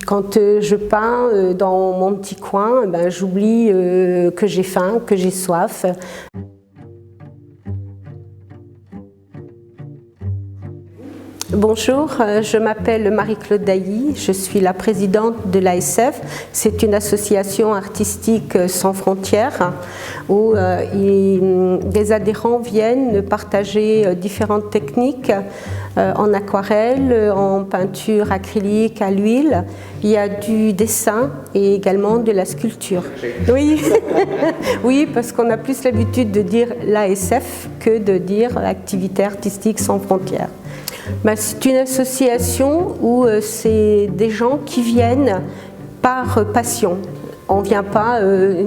Quand je peins dans mon petit coin, j'oublie que j'ai faim, que j'ai soif. Bonjour, je m'appelle Marie-Claude Dailly, je suis la présidente de l'ASF. C'est une association artistique sans frontières où des adhérents viennent partager différentes techniques en aquarelle, en peinture acrylique, à l'huile. Il y a du dessin et également de la sculpture. Oui, oui, parce qu'on a plus l'habitude de dire l'ASF que de dire activité artistique sans frontières. C'est une association où c'est des gens qui viennent par passion. On ne vient pas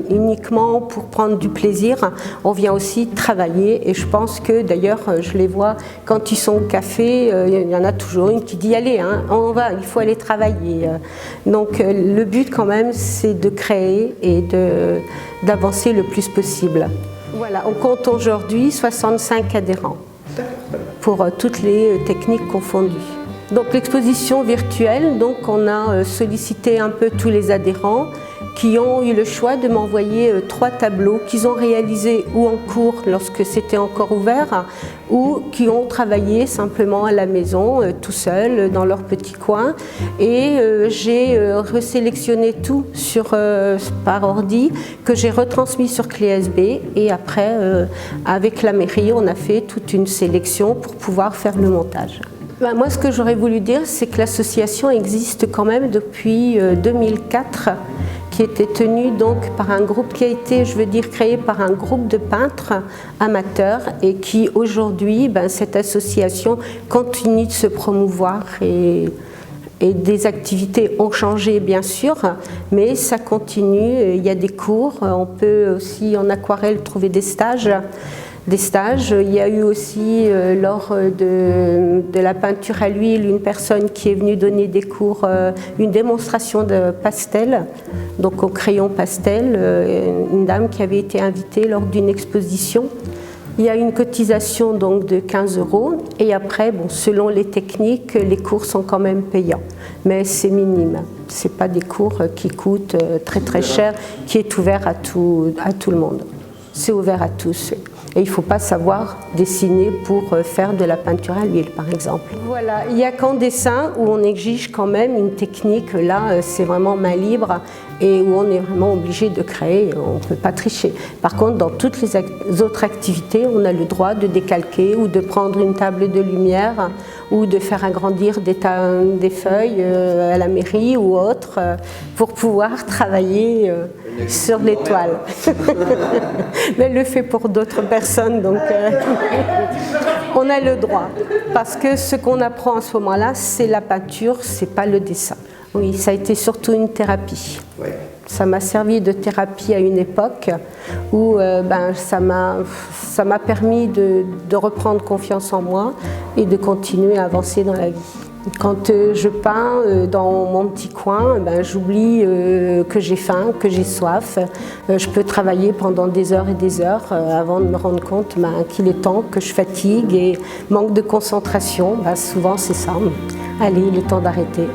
uniquement pour prendre du plaisir, on vient aussi travailler. Et je pense que d'ailleurs, je les vois quand ils sont au café, il y en a toujours une qui dit « Allez, hein, on va, il faut aller travailler ». Donc le but quand même, c'est de créer et d'avancer le plus possible. Voilà, on compte aujourd'hui 65 adhérents pour toutes les techniques confondues. Donc l'exposition virtuelle, donc on a sollicité un peu tous les adhérents qui ont eu le choix de m'envoyer 3 tableaux qu'ils ont réalisés ou en cours lorsque c'était encore ouvert ou qui ont travaillé simplement à la maison tout seuls dans leur petit coin. Et j'ai resélectionné tout par ordi que j'ai retransmis sur clé USB et après avec la mairie on a fait toute une sélection pour pouvoir faire le montage. Moi ce que j'aurais voulu dire c'est que l'association existe quand même depuis 2004 qui était tenu donc par un groupe qui a été, je veux dire, créé par un groupe de peintres amateurs et qui aujourd'hui, cette association continue de se promouvoir et des activités ont changé bien sûr, mais ça continue, il y a des cours, on peut aussi en aquarelle trouver des stages. Il y a eu aussi lors de la peinture à l'huile une personne qui est venue donner des cours, une démonstration de pastel, donc au crayon pastel, une dame qui avait été invitée lors d'une exposition. Il y a une cotisation donc de 15 € et après, selon les techniques, les cours sont quand même payants, mais c'est minime. Ce n'est pas des cours qui coûtent très très cher, qui est ouvert à tout le monde. C'est ouvert à tous. Et il ne faut pas savoir dessiner pour faire de la peinture à l'huile, par exemple. Voilà, il n'y a qu'en dessin où on exige quand même une technique. Là, c'est vraiment main libre et où on est vraiment obligé de créer. On ne peut pas tricher. Par contre, dans toutes les autres activités, on a le droit de décalquer ou de prendre une table de lumière ou de faire agrandir des feuilles à la mairie ou autre pour pouvoir travailler sur les toiles. Mais elle le fait pour d'autres personnes, donc on a le droit. Parce que ce qu'on apprend à ce moment-là, c'est la peinture, c'est pas le dessin. Oui, ça a été surtout une thérapie. Ouais. Ça m'a servi de thérapie à une époque où ça m'a permis de reprendre confiance en moi et de continuer à avancer dans la vie. Quand je peins dans mon petit coin, j'oublie que j'ai faim, que j'ai soif. Je peux travailler pendant des heures et des heures avant de me rendre compte qu'il est temps, que je fatigue et manque de concentration. Souvent c'est ça. Allez, il est temps d'arrêter.